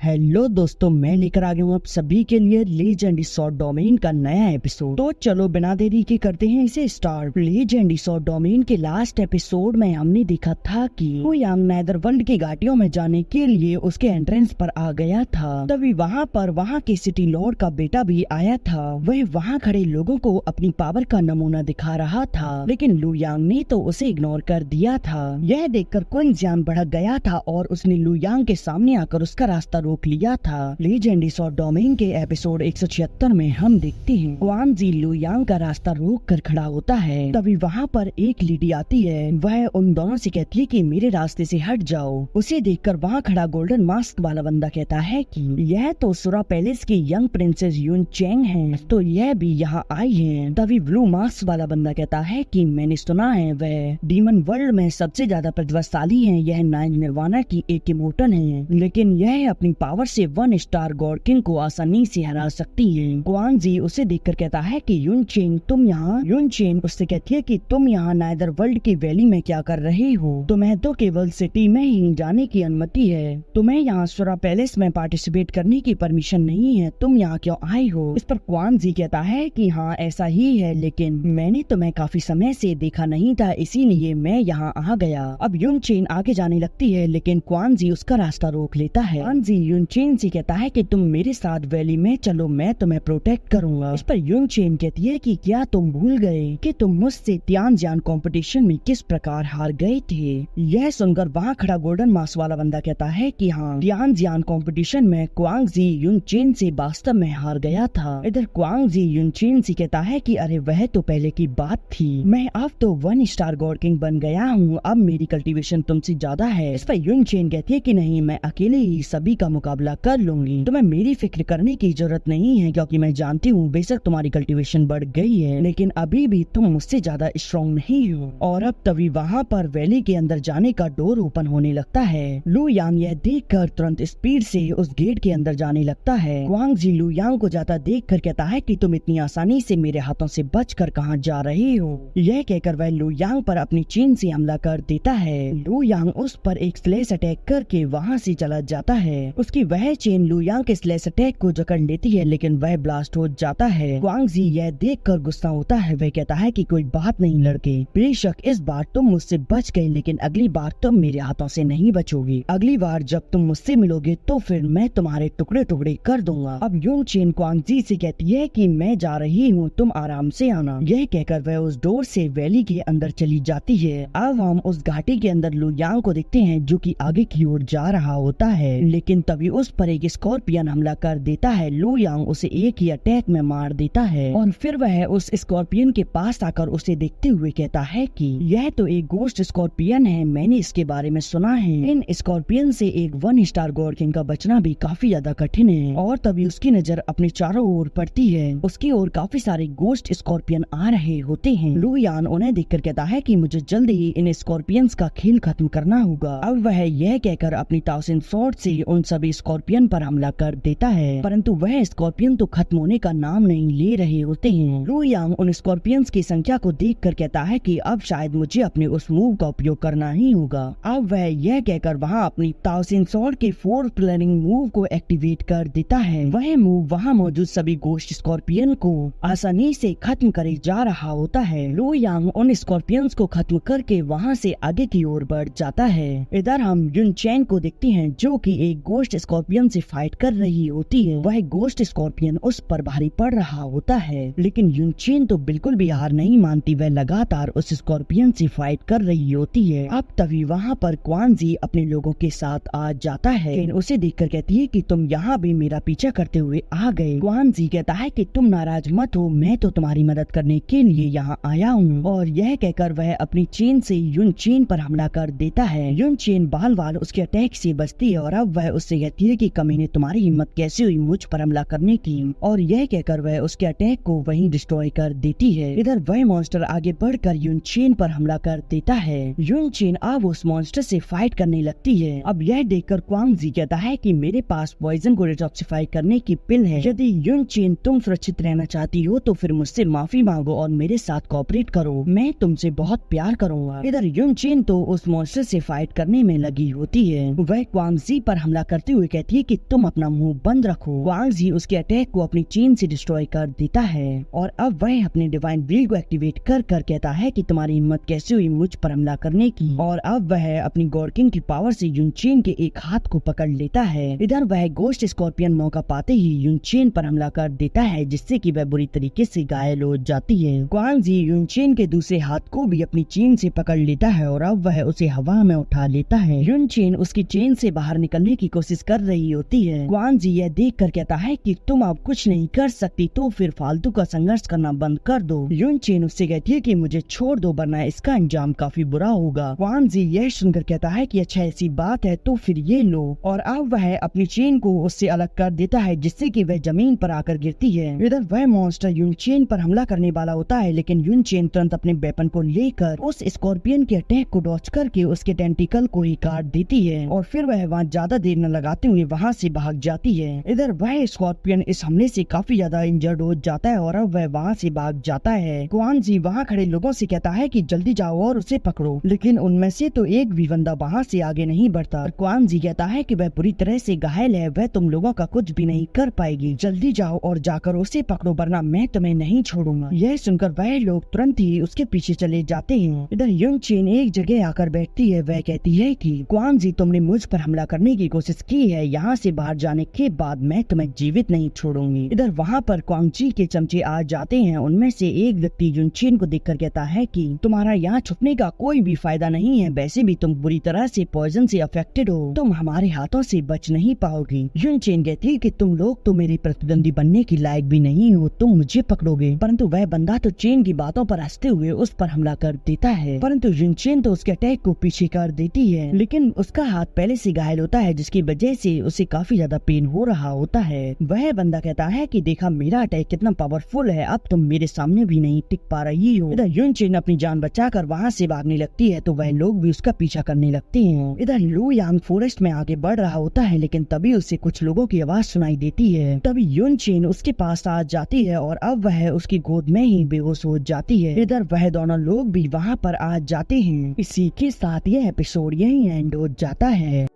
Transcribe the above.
Hello दोस्तों, मैं लेकर आ गया हूँ आप सभी के लिए लेजेंड शॉर्ट डोमेन का नया एपिसोड। तो चलो बिना देरी के करते हैं इसे स्टार्ट। लेजेंड शॉर्ट डोमेन के लास्ट एपिसोड में हमने देखा था कि वो यांग नेदरवर्ल्ड की घाटियों में जाने के लिए उसके एंट्रेंस पर आ गया था। तभी वहाँ पर वहाँ के सिटी लॉर्ड का बेटा भी आया था। वह वहाँ खड़े लोगों को अपनी पावर का नमूना दिखा रहा था, लेकिन लू यांग ने तो उसे इग्नोर कर दिया था। यह देखकर क्विंग जियान भड़क गया था और उसने लू यांग के सामने आकर उसका रास्ता रोक लिया था। लेजेंड शॉर्ट डोमेन के एपिसोड 176 में हम देखते हैं क्वान जी लू यांग का रास्ता रोक कर खड़ा होता है। तभी वहाँ पर एक लेडी आती है। वह उन दोनों से कहती है कि मेरे रास्ते से हट जाओ। उसे देखकर वहाँ खड़ा गोल्डन मास्क वाला बंदा कहता है कि यह तो सुरा पैलेस की यंग प्रिंसेस यून चेंग है, तो यह भी यहाँ आई है। तभी ब्लू मास्क वाला बंदा कहता है कि मैंने सुना है वह डीमन वर्ल्ड में सबसे ज्यादा प्रतिभाशाली है। यह नाइन निर्वाणा की एक इमोर्टल है, लेकिन यह अपनी पावर से 1 स्टार गॉड किंग को आसानी से हरा सकती है। क्वान जी उसे देखकर कहता है कि यून चेंग तुम यहाँ। यून चेंग उससे कहती है कि तुम यहाँ नाइदर वर्ल्ड की वैली में क्या कर रहे हो? तुम्हें तो केवल सिटी में ही जाने की अनुमति है, तुम्हें यहाँ सुरा पैलेस में पार्टिसिपेट करने की परमिशन नहीं है। तुम यहाँ क्यों आए हो? इस पर क्वान जी कहता है कि हाँ ऐसा ही है, लेकिन मैंने तुम्हें काफी समय से देखा नहीं था, इसीलिए मैं यहाँ आ गया। अब यून चेन आगे जाने लगती है, लेकिन क्वान जी उसका रास्ता रोक लेता है। क्वान जी यून चेन से कहता है कि तुम मेरे साथ वैली में चलो, मैं तुम्हें प्रोटेक्ट करूंगा। इस पर यून चेन कहती है कि क्या तुम भूल गए कि तुम मुझसे तियानजियान कंपटीशन में किस प्रकार हार गए थे? यह सुनकर वहाँ खड़ा गोल्डन मास्क वाला बंदा कहता है कि हाँ, तियानजियान कंपटीशन में क्वांग जी यून चेन से वास्तव में हार गया था। इधर क्वांग जी यून चेन से कहता है कि अरे वह तो पहले की बात थी, मैं अब तो 1 स्टार गॉड किंग बन गया हूँ, अब मेरी कल्टीवेशन तुमसे ज्यादा है। इस पर यून चेन कहती है कि नहीं, मैं अकेले ही सभी का मुकाबला कर लूंगी, तुम्हें मेरी फिक्र करने की जरूरत नहीं है, क्योंकि मैं जानती हूँ बेशक तुम्हारी कल्टीवेशन बढ़ गई है, लेकिन अभी भी तुम मुझसे ज्यादा स्ट्रॉन्ग नहीं हो। और अब तभी वहाँ पर वैली के अंदर जाने का डोर ओपन होने लगता है। लू यांग यह देखकर तुरंत स्पीड से उस गेट के अंदर जाने लगता है। क्वांग जी लू यांग को जाता देखकर कहता है कि तुम इतनी आसानी से मेरे हाथों से बचकर कहाँ जा रहे हो? यह कहकर वह लू यांग पर अपनी चेन से हमला कर देता है। लू यांग उस पर एक स्लेश अटैक करके वहाँ से चला जाता है। उसकी वह चेन लू यांग के स्लेश अटैक को जकड़ लेती है, लेकिन वह ब्लास्ट हो जाता है। क्वांग जी यह देखकर गुस्सा होता है। वह कहता है कि कोई बात नहीं लड़के, बेशक इस बार तुम मुझसे बच गए, लेकिन अगली बार तुम मेरे हाथों से नहीं बचोगे। अगली बार जब तुम मुझसे मिलोगे तो फिर मैं तुम्हारे टुकड़े टुकड़े कर दूंगा। अब यून चेन क्वांग जी से कहती है कि मैं जा रही हूँ, तुम आराम से आना। यह कहकर वह उस डोर से वैली के अंदर चली जाती है। अब हम उस घाटी के अंदर लू यांग को देखते हैं, जो कि आगे की ओर जा रहा होता है, लेकिन तभी उस पर एक स्कॉर्पियन हमला कर देता है। लू यांग उसे एक ही अटैक में मार देता है और फिर वह उस स्कॉर्पियन के पास आकर उसे देखते हुए कहता है कि यह तो एक गोस्ट स्कॉर्पियन है, मैंने इसके बारे में सुना है। इन स्कॉर्पियन से एक 1 स्टार गॉड किंग का बचना भी काफी ज्यादा कठिन है। और तभी उसकी नजर अपने चारों ओर पड़ती है। उसकी ओर काफी सारे गोस्ट स्कॉर्पियन आ रहे होते हैं। लू यांग उन्हें देखकर कहता है कि मुझे जल्द ही इन स्कॉर्पियंस का खेल खत्म करना होगा। अब वह यह कहकर अपनी टाउसिन स्वॉर्ड से उन सभी स्कॉर्पियन पर हमला कर देता है, परंतु वह स्कॉर्पियन तो खत्म होने का नाम नहीं ले रहे होते हैं। लू यांग उन स्कॉर्पियंस की संख्या को देखकर कहता है कि अब शायद मुझे अपने उस मूव का उपयोग करना ही होगा। अब वह यह कहकर वहाँ अपनी टाउसिन स्वॉर्ड के 4 प्लेनिंग मूव को एक्टिवेट कर देता है। वह मूव वहाँ मौजूद सभी गोस्ट स्कॉर्पियन को आसानी से खत्म करे जा रहा होता है। लू यांग उन स्कॉर्पियंस को खत्म करके वहाँ से आगे की ओर बढ़ जाता है। इधर हम यून चेन को देखते हैं, जो कि एक गोस्ट स्कॉर्पियन से फाइट कर रही होती है। वह गोस्ट स्कॉर्पियन उस पर भारी पड़ रहा होता है, लेकिन यून चेन तो बिल्कुल भी हार नहीं मानती। वह लगातार उस स्कॉर्पियन से फाइट कर रही होती है। अब तभी वहाँ पर क्वान जी अपने लोगों के साथ आ जाता है। उसे देखकर कहती है कि तुम यहाँ भी मेरा पीछा करते हुए आ गए। क्वान जी कहता है कि तुम नाराज मत हो, मैं तो तुम्हारी मदद करने के लिए यहाँ आया हूँ। और यह कहकर वह अपनी चेन से यून चेन पर हमला कर देता है। यून चेन बाल बाल उसके अटैक से बचती है और अब वह उससे कहती है कि कमीने तुम्हारी हिम्मत कैसे हुई मुझ पर हमला करने की? और यह कहकर वह उसके अटैक को वहीं डिस्ट्रॉय कर देती है। इधर वह मॉन्स्टर आगे बढ़कर यून चेन पर हमला कर देता है। यून चेन अब उस मॉन्स्टर से फाइट करने लगती है। अब यह देखकर क्वांग जी कहता है कि मेरे पास पॉइजन को डिटॉक्सिफाई करने की पिल है। यदि यून चेन तुम सुरक्षित रहना चाहती हो तो फिर मुझसे माफी मांगो और मेरे साथ कोऑपरेट करो, मैं तुमसे बहुत प्यार करूंगा। इधर यून चेन तो उस मॉन्स्टर से फाइट करने में लगी होती है। वह क्वांग जी पर हमला करते चिल्लाते हुए कहती है कि तुम अपना मुंह बंद रखो। क्वांग जी उसके अटैक को अपनी चेन से डिस्ट्रॉय कर देता है और अब वह अपने डिवाइन विल को एक्टिवेट कर कहता है कि तुम्हारी हिम्मत कैसे हुई मुझ पर हमला करने की। और अब वह अपनी गॉड किंग की पावर से यूनचेन के एक हाथ को पकड़ लेता है। इधर वह गोस्ट स्कॉर्पियन मौका पाते ही यूनचेन पर हमला कर देता है, जिससे कि वह बुरी तरीके से घायल हो जाती है। क्वांग जी यूनचेन के दूसरे हाथ को भी अपनी चेन से पकड़ लेता है और अब वह उसे हवा में उठा लेता है। यूनचेन उसकी चेन से बाहर निकलने की कोशिश कर रही होती है। क्वांग जी यह देख कर कहता है कि तुम अब कुछ नहीं कर सकती, तो फिर फालतू का संघर्ष करना बंद कर दो। यूनचेन उससे कहती है कि मुझे छोड़ दो वरना इसका अंजाम काफी बुरा होगा। क्वांग जी यह सुनकर कहता है कि अच्छा ऐसी बात है तो फिर ये लो, और अब वह अपनी चेन को उससे अलग कर देता है, जिससे कि वह जमीन पर आकर गिरती है। इधर वह मॉन्स्टर यूनचेन पर हमला करने वाला होता है, लेकिन यूनचेन तुरंत अपने वेपन को लेकर उस स्कॉर्पियन के अटैक को डॉच करके उसके टेंटिकल को ही काट देती है और फिर वह वहाँ ज्यादा देर न लगाते हुए वहाँ से भाग जाती है। इधर वह स्कॉर्पियन इस हमले से काफी ज्यादा इंजर्ड हो जाता है और अब वह वहाँ से भाग जाता है। क्वांग जी वहाँ खड़े लोगों से कहता है कि जल्दी जाओ और उसे पकड़ो, लेकिन उनमें से तो एक भी बंदा वहाँ से आगे नहीं बढ़ता। क्वांग जी कहता है कि वह पूरी तरह से घायल है, वह तुम लोगों का कुछ भी नहीं कर पाएगी, जल्दी जाओ और जाकर उसे पकड़ो वरना मैं तुम्हें नहीं छोड़ूंगा। यह सुनकर वह लोग तुरंत ही उसके पीछे चले जाते हैं। इधर यूनचेन एक जगह आकर बैठती है। वह कहती है कि क्वांग जी तुमने मुझ पर हमला करने की कोशिश की है, यहाँ से बाहर जाने के बाद मैं तुम्हें जीवित नहीं छोड़ूंगी। इधर वहाँ पर क्वांग जी के चमचे आ जाते हैं। उनमें से एक व्यक्ति यूनचेन को देखकर कहता है कि तुम्हारा यहाँ छुपने का कोई भी फायदा नहीं है, वैसे भी तुम बुरी तरह से पॉइजन से अफेक्टेड हो, तुम हमारे हाथों से बच नहीं पाओगी। यूनचेन कहती है कि तुम लोग तो मेरे प्रतिद्वंदी बनने की लायक भी नहीं हो, तुम मुझे पकड़ोगे। परंतु वह बंदा तो चेन की बातों पर हंसते हुए उस पर हमला कर देता है, परंतु यूनचेन तो उसके अटैक को पीछे कर देती है, लेकिन उसका हाथ पहले से घायल होता है, जिसकी वजह से उसे काफी ज्यादा पेन हो रहा होता है। वह बंदा कहता है कि देखा मेरा अटैक कितना पावरफुल है, अब तुम मेरे सामने भी नहीं टिक पा रही हो। इधर यूनचेन अपनी जान बचाकर वहाँ से भागने लगती है तो वह लोग भी उसका पीछा करने लगते हैं। इधर लू यांग फॉरेस्ट में आगे बढ़ रहा होता है, लेकिन तभी उसे कुछ लोगों की आवाज सुनाई देती है। तभी यूनचेन उसके पास आ जाती है और अब वह उसकी गोद में ही बेहोश हो जाती है। इधर वह दोनों लोग भी वहाँ पर आ जाते हैं। इसी के साथ यह एपिसोड यही एंड हो जाता है।